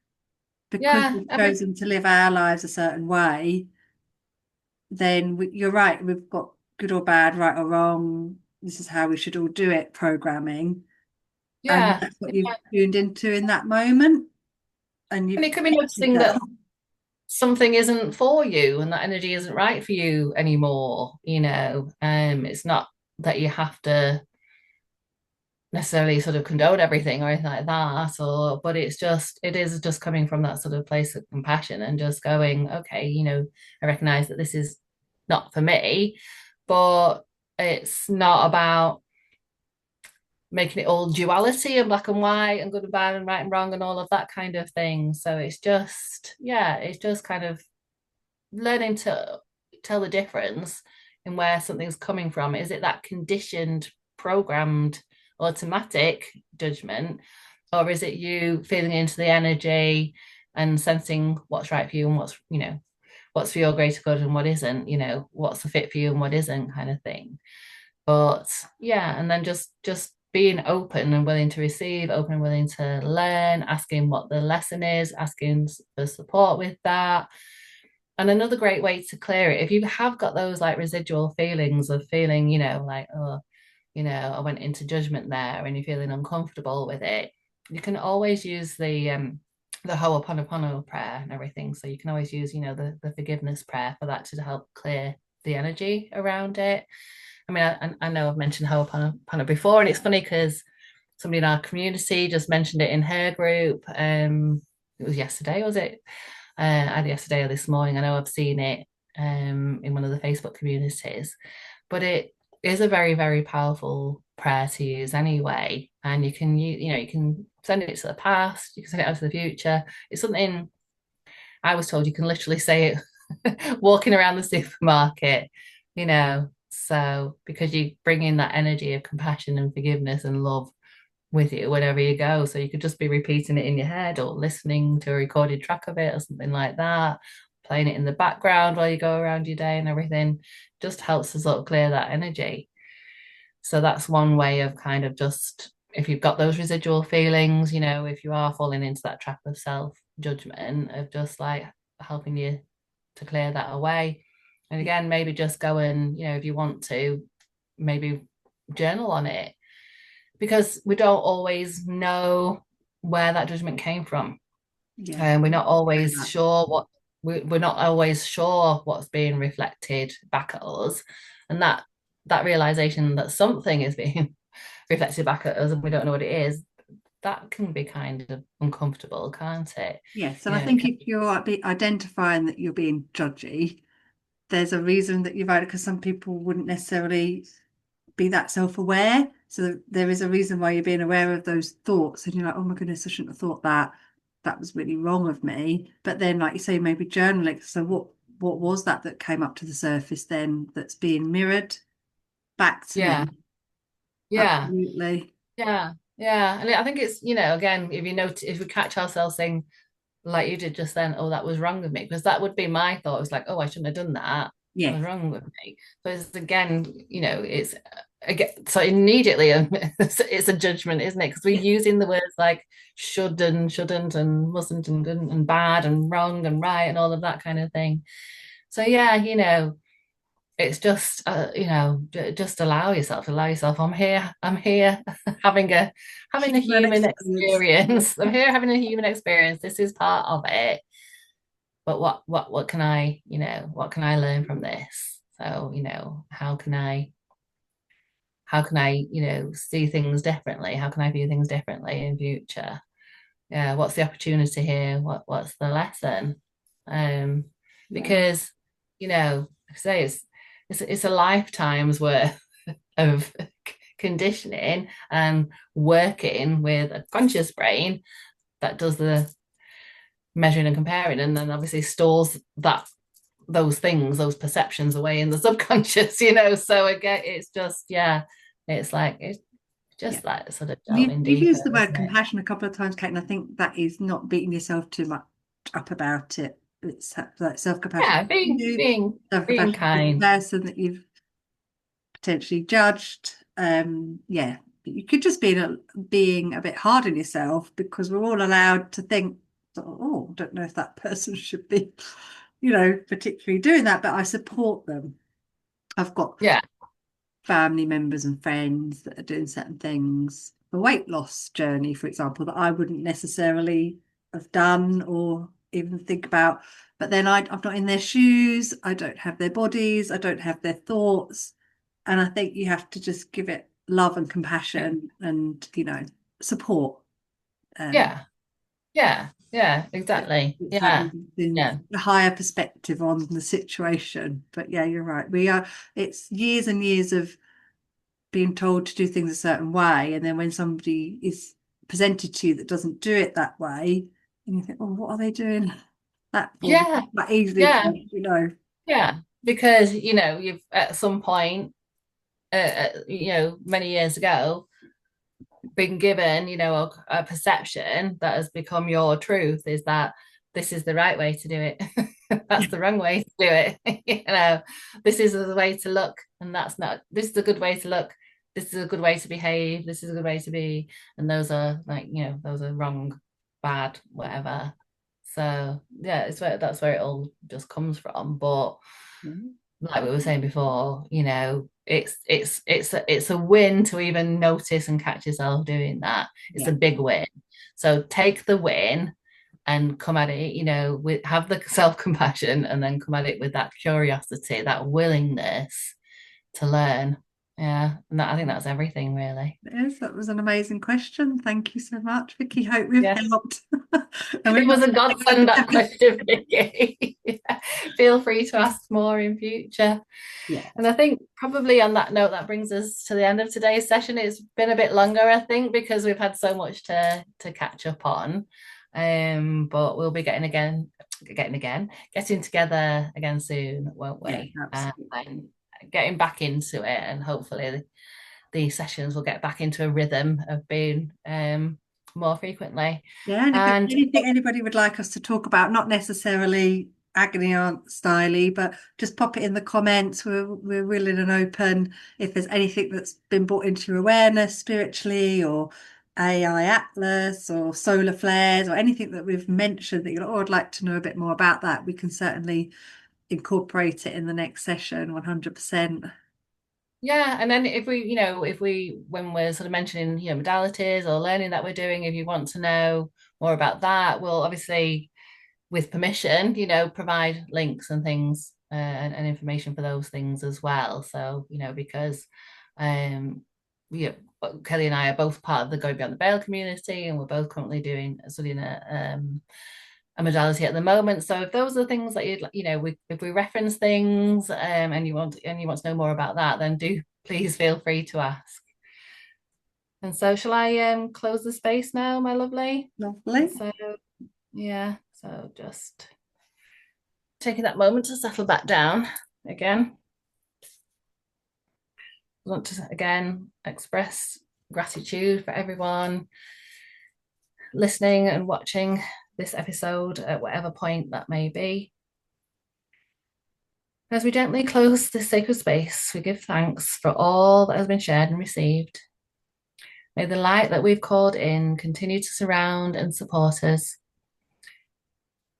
Because yeah. we've chosen to live our lives a certain way, then you're right, we've got good or bad, right or wrong, this is how we should all do it programming. And Yeah. that's what you've tuned into in that moment. And And you've it could be accepted noticing that. that something isn't for you and that energy isn't right for you anymore. It's not that you have to necessarily sort of condone everything or anything like that, but it is just coming from that sort of place of compassion and just going, okay, I recognize that this is not for me, but it's not about making it all duality and black and white and good and bad and right and wrong and all of that kind of thing. So it's just, yeah, it's just kind of learning to tell the difference in where something's coming from. Is it that conditioned, programmed, automatic judgment, or is it you feeling into the energy and sensing what's right for you and what's for your greater good and what isn't, what's the fit for you and what isn't, kind of thing. But yeah, and then just being open and willing to receive, open and willing to learn, asking what the lesson is, asking for support with that. And another great way to clear it, if you have got those like residual feelings of feeling, like, oh, I went into judgment there, and you're feeling uncomfortable with it, you can always use the Ho'oponopono prayer and everything. So you can always use, the forgiveness prayer for that to help clear the energy around it. I mean, I know I've mentioned Ho'oponopono before, and it's funny because somebody in our community just mentioned it in her group. It was yesterday, was it? Either yesterday or this morning. I know I've seen it in one of the Facebook communities, but it is a very, very powerful prayer to use anyway. And you can send it to the past, you can send it out to the future. It's something I was told you can literally say it walking around the supermarket, you know. So because you bring in that energy of compassion and forgiveness and love with you wherever you go. So you could just be repeating it in your head or listening to a recorded track of it or something like that, playing it in the background while you go around your day and everything. Just helps us sort of clear that energy. So that's one way of kind of just, if you've got those residual feelings, if you are falling into that trap of self judgment, of just like helping you to clear that away. And again, maybe just go and, if you want to, maybe journal on it, because we don't always know where that judgment came from. Yeah. And we're not always sure what's being reflected back at us. And that realization that something is being reflected back at us and we don't know what it is, that can be kind of uncomfortable, can't it? Yes, and You I know, it think can, if you're identifying that you're being judgy, there's a reason that you've had it, because some people wouldn't necessarily be that self-aware. So there is a reason why you're being aware of those thoughts, and you're like, oh my goodness, I shouldn't have thought that. That was really wrong of me. But then, like you say, maybe journaling. So what was that came up to the surface then that's being mirrored back to yeah, me? yeah, Absolutely. yeah, yeah. And I think it's, again, if we catch ourselves saying, like you did just then, oh, that was wrong with me, because that would be my thought. It was like, oh, I shouldn't have done that. That was Yes. wrong with me. So it's again, it's again, so immediately it's a judgment, isn't it? Because we're Yes. using the words like should and shouldn't and mustn't and didn't and bad and wrong and right and all of that kind of thing. So yeah, it's just just allow yourself. I'm here having a Human human experience. experience. I'm here having a human experience. This is part of it. But what can what can I learn from this? So how can I see things differently? How can I view things differently in future? Yeah, what's the opportunity here? What's the lesson? um Yeah. because I say it's a lifetime's worth of conditioning and working with a conscious brain that does the measuring and comparing, and then obviously stores those things, those perceptions away in the subconscious. So again, it's just, yeah, it's Yeah. just like sort of delving You've deeper, used the word isn't it? compassion a couple of times, Kate, and I think that is not beating yourself too much up about it. It's like self-compassion. Yeah, being You, being being self-compassion for the kind. person that you've potentially judged. Yeah, but you could just be being a bit hard on yourself, because we're all allowed to think, oh, I don't know if that person should be, particularly doing that, but I support them. I've got Yeah, family members and friends that are doing certain things, a weight loss journey, for example, that I wouldn't necessarily have done or even think about. But then I'm not in their shoes, I don't have their bodies, I don't have their thoughts. And I think you have to just give it love and compassion and, support. Um, yeah, yeah, yeah, exactly. it's Yeah, having been yeah, a higher perspective on the situation. But yeah, you're right. It's years and years of being told to do things a certain way, and then when somebody is presented to you that doesn't do it that way, and you think, oh, what are they doing that for? yeah, That easily yeah, can. yeah. Because you've at some point, many years ago, been given, a perception that has become your truth, is that this is the right way to do it. That's the wrong way to do it. This is the way to look, and that's not. This is a good way to look. This is a good way to behave. This is a good way to be, and those are like, those are wrong, bad, whatever. So yeah, that's where it all just comes from. But Mhm. like we were saying before, it's a win to even notice and catch yourself doing that. It's Yeah. a big win. So take the win and come at it, with have the self-compassion, and then come at it with that curiosity, that willingness to learn. Yeah. And I think that's everything really. Yes, that was an amazing question. Thank you so much, Vicky. Hope we've Yes. helped. And we've It was not. a godsend, that question, Vicky. Yeah. Feel free to ask more in future. And Yes. I think probably on that note, that brings us to the end of today's session. It's been a bit longer, I think, because we've had so much to catch up on. But we'll be getting together again soon, won't Yeah, we? absolutely. And getting back into it, and hopefully the sessions will get back into a rhythm of being more frequently. Yeah, and if there's And anything anybody would like us to talk about, not necessarily agony aunt styly, but just pop it in the comments. We're willing and open. If there's anything that's been brought into your awareness spiritually, or AI Atlas, or solar flares, or anything that we've mentioned that you're like, oh, I'd like to know a bit more about that, we can certainly incorporate it in the next session, 100%. yeah, and then if we when we're sort of mentioning, modalities or learning that we're doing, if you want to know more about that, we'll obviously, with permission, provide links and things, and information for those things as well. So, because um we Kelly and I are both part of the Go Beyond the Veil community, and we're both currently studying a modality at the moment. So if those are things that if we reference things, and you want to know more about that, then do please feel free to ask. And so shall I close the space now, my lovely? Lovely. So yeah, so just taking that moment to settle back down again. I want to again express gratitude for everyone listening and watching this episode at whatever point that may be. As we gently close this sacred space, we give thanks for all that has been shared and received. May the light that we've called in continue to surround and support us,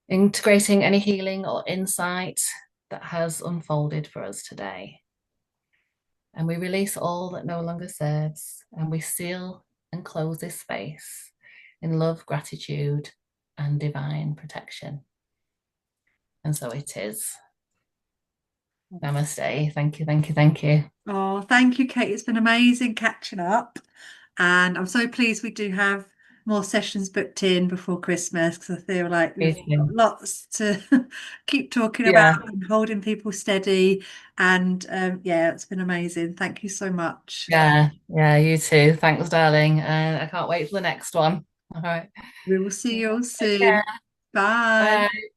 integrating any healing or insight that has unfolded for us today. And we release all that no longer serves, and we seal and close this space in love, gratitude, and divine protection. And so it is. Namaste. Thank you, thank you, thank you. Oh, thank you, Kate. It's been amazing catching up. And I'm so pleased we do have more sessions booked in before Christmas, because I feel like we've got lots to keep talking about Yeah, and holding people steady. And yeah, it's been amazing. Thank you so much. yeah, you too. Thanks, darling. And I can't wait for the next one. All right. We will see you all Take care. soon. Bye. Bye.